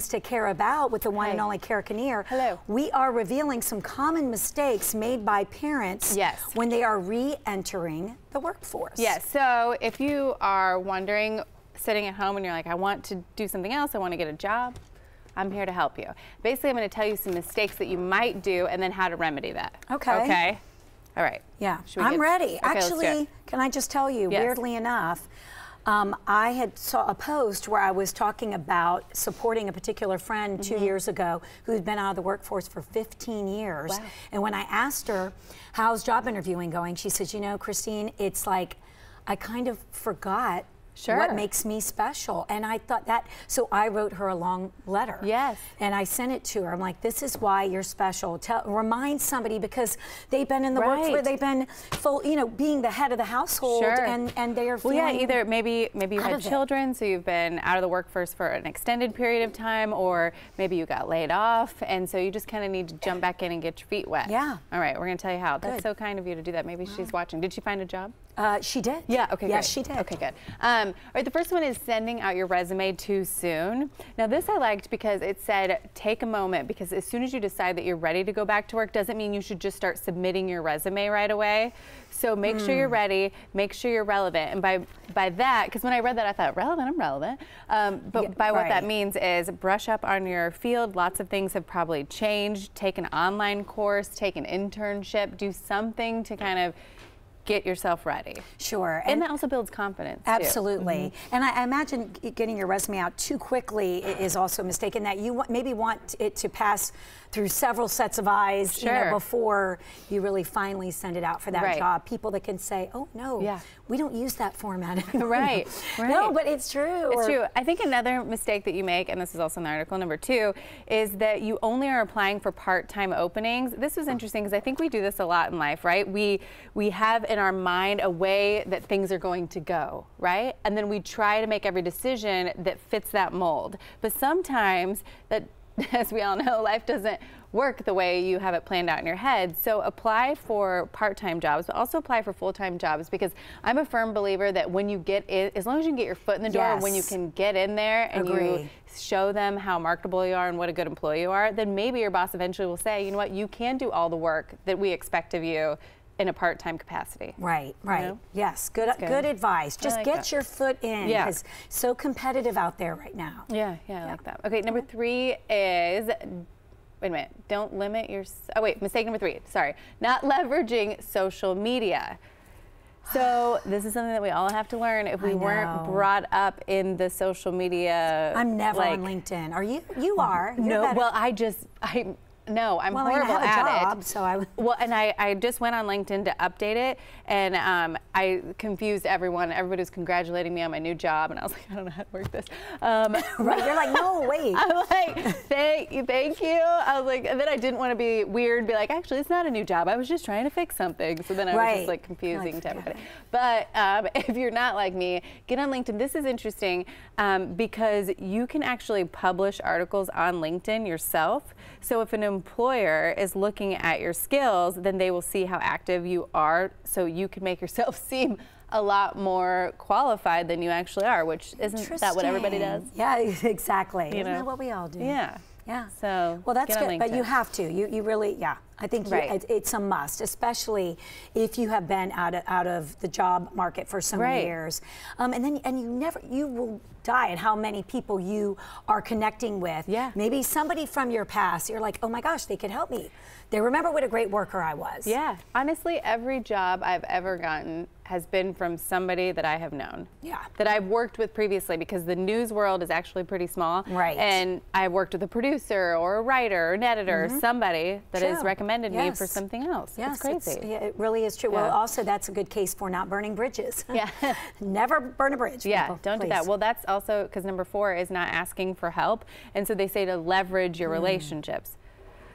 To care about with the one and only Cara Kneer. Hello. We are revealing some common mistakes made by parents when they are re-entering the workforce. Yes, so if you are wondering, sitting at home and you're like, I want to do something else, I want to get a job, I'm here to help you. Basically, I'm going to tell you some mistakes that you might do and then how to remedy that. Okay. Okay? All right. Yeah, I'm ready. Okay, actually, can I just tell you, weirdly enough, I had saw a post where I was talking about supporting a particular friend 2 years ago who'd been out of the workforce for 15 years. Wow. And when I asked her, how's job interviewing going? She says, you know, Christine, it's like I kind of forgot what makes me special. And I thought that, so I wrote her a long letter. Yes. And I sent it to her. I'm like, this is why you're special. Remind somebody, because they've been in the workforce, they've been full, you know, being the head of the household, and they are feeling. Well, yeah, either maybe you had children, so you've been out of the workforce for an extended period of time, or maybe you got laid off, and so you just kind of need to jump back in and get your feet wet. Yeah. All right, we're going to tell you how. That's so kind of you to do that. Maybe she's watching. Did she find a job? She did. Yeah, okay, yes, she did. Okay, good. All right, the first one is sending out your resume too soon. Now, this I liked because it said take a moment, because as soon as you decide that you're ready to go back to work doesn't mean you should just start submitting your resume right away. So make sure you're ready, make sure you're relevant. And by that, because when I read that I thought, relevant, I'm relevant. But by what that means is brush up on your field. Lots of things have probably changed. Take an online course, take an internship, do something to kind of get yourself ready. Sure. And that also builds confidence, absolutely. And I imagine getting your resume out too quickly is also a mistake, in that you maybe want it to pass through several sets of eyes you know, before you really finally send it out for that job. People that can say, oh, no, we don't use that format anymore. Right. No, but it's true. It's true. I think another mistake that you make, and this is also in the article, number 2, is that you only are applying for part-time openings. This was interesting because I think we do this a lot in life, right? We have in our mind a way that things are going to go, right? And then we try to make every decision that fits that mold. But sometimes that, as we all know, life doesn't work the way you have it planned out in your head. So apply for part-time jobs, but also apply for full-time jobs, because I'm a firm believer that when you get in, as long as you can get your foot in the door, when you can get in there and you show them how marketable you are and what a good employee you are, then maybe your boss eventually will say, you know what, you can do all the work that we expect of you in a part-time capacity. Right. You know? Yes, good advice. Just get your foot in, because it's so competitive out there right now. I like that. Okay, number 3 is, wait a minute, don't limit your, mistake number 3, sorry, not leveraging social media. So this is something that we all have to learn if we weren't brought up in the social media. I'm never on LinkedIn. Are you? You are. No, well, no, I'm horrible at it. So and I just went on LinkedIn to update it, and I confused everyone. Everybody was congratulating me on my new job, and I was like, I don't know how to work this. You're like, no, wait. I'm like, thank you. I was like, and then I didn't want to be weird, be like, actually, it's not a new job. I was just trying to fix something. So then I was just like confusing to everybody. But if you're not like me, get on LinkedIn. This is interesting because you can actually publish articles on LinkedIn yourself. So if an employer is looking at your skills, then they will see how active you are, so you can make yourself seem a lot more qualified than you actually are, which isn't that what everybody does? Yeah, exactly. Isn't that what we all do? Yeah. Yeah. So well, that's good, but you have to. You really, I think it's a must, especially if you have been out of the job market for so many years, and you will die at how many people you are connecting with. Yeah. Maybe somebody from your past, you're like, oh my gosh, they could help me. They remember what a great worker I was. Yeah. Honestly, every job I've ever gotten has been from somebody that I have known. Yeah. That I've worked with previously, because the news world is actually pretty small. Right. And I've worked with a producer or a writer or an editor or somebody that has recommended me for something else. Yes, it's crazy. It really is true. Well, also that's a good case for not burning bridges. Yeah. Never burn a bridge. Yeah, don't do that. Well, that's also because number 4 is not asking for help. And so they say to leverage your relationships,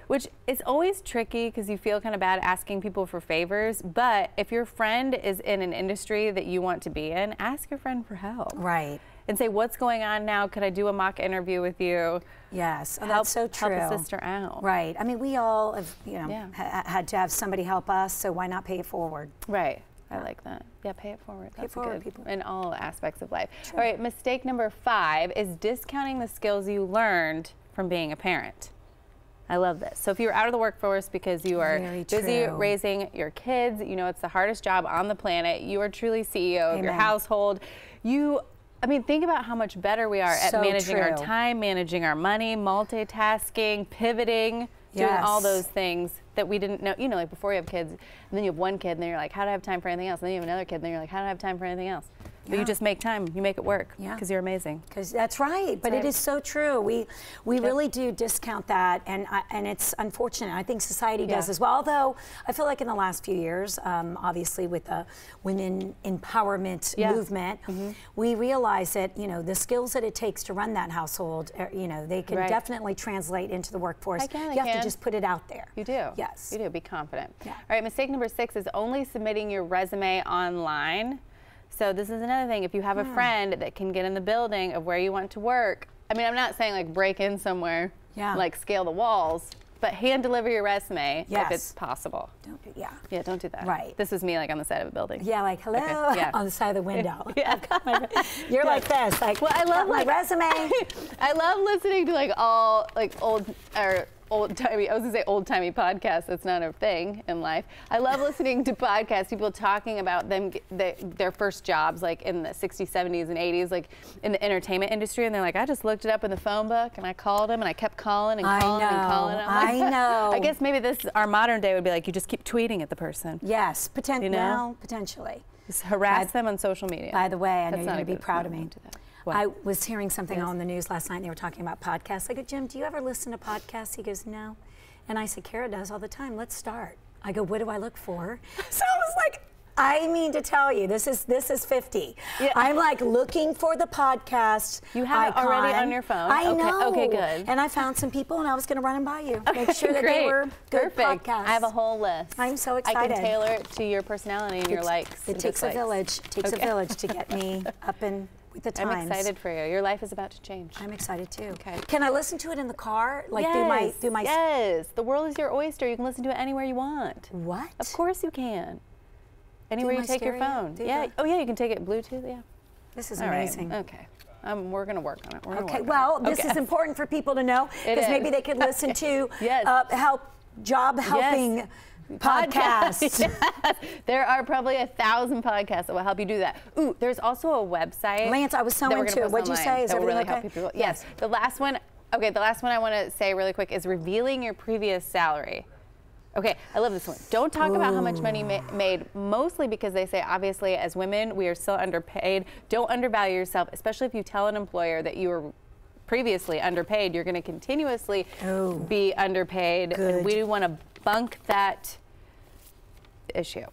which is always tricky because you feel kind of bad asking people for favors. But if your friend is in an industry that you want to be in, ask your friend for help. Right. And say, what's going on now? Could I do a mock interview with you? Yes, that's so true. Help a sister out. Right. I mean, we all have, had to have somebody help us, so why not pay it forward? Right. I like that. Yeah, pay it forward. Pay it forward, people. In all aspects of life. True. All right, mistake number 5 is discounting the skills you learned from being a parent. I love this. So if you're out of the workforce because you are busy raising your kids, you know it's the hardest job on the planet. You are truly CEO of your household. I mean, think about how much better we are at managing our time, managing our money, multitasking, pivoting, doing all those things that we didn't know. You know, like before you have kids, and then you have one kid, and then you're like, how do I have time for anything else? And then you have another kid, and then you're like, how do I have time for anything else? But you just make time. You make it work because you're amazing. Because that's right. But it is so true. We really do discount that, and it's unfortunate. I think society does as well. Although I feel like in the last few years, obviously with the women empowerment movement, we realize that the skills that it takes to run that household, they can definitely translate into the workforce. You have to just put it out there. You do. Yes. You do. Be confident. Yeah. All right. Mistake number 6 is only submitting your resume online. So this is another thing. If you have a friend that can get in the building of where you want to work, I mean, I'm not saying like break in somewhere, like scale the walls, but hand deliver your resume if it's possible. Don't do, Yeah, don't do that. Right. This is me like on the side of a building. Yeah, like hello on the side of the window. You're like this, like, well, I love my resume. I love listening to like all like old-timey, I was gonna say old-timey podcasts, that's not a thing in life. I love listening to podcasts, people talking about their first jobs, like in the 60s, 70s, and 80s, like in the entertainment industry, and they're like, I just looked it up in the phone book, and I called them, and I kept calling and calling and calling. I know. I guess maybe our modern day would be like, you just keep tweeting at the person. Yes, potentially. Just harass them on social media. By the way, I know you're going to be proud of me. What? I was hearing something on the news last night, and they were talking about podcasts. I go, Jim, do you ever listen to podcasts? He goes, no. And I said, Cara does all the time. Let's start. I go, what do I look for? So I was like, I mean to tell you, this is 50. Yeah. I'm like looking for the podcast. You have it already on your phone. I know. Okay, good. And I found some people, and I was going to run them by you. Make sure that they were good podcasts. I have a whole list. I'm so excited. I can tailor it to your personality and your likes. It takes a village. It takes a village to get me up and with the times. I'm excited for you. Your life is about to change. I'm excited too. Okay. Can I listen to it in the car? Like through my Yes. The world is your oyster. You can listen to it anywhere you want. What? Of course you can. Anywhere you take your phone. Yeah. Oh yeah, you can take it Bluetooth. Yeah. This is amazing. Right. Okay. We're going to work on it. Okay. Well, this is important for people to know because maybe they could listen to job helping podcasts. Yes. There are probably 1,000 podcasts that will help you do that. Ooh, there's also a website. Lance, I was so into it. What'd you say? Is everything okay? Help people. Yes. The last one. Okay. The last one I want to say really quick is revealing your previous salary. Okay, I love this one. Don't talk about how much money made, mostly because they say, obviously, as women, we are still underpaid. Don't undervalue yourself, especially if you tell an employer that you were previously underpaid. You're going to continuously be underpaid. And we want to bunk that issue.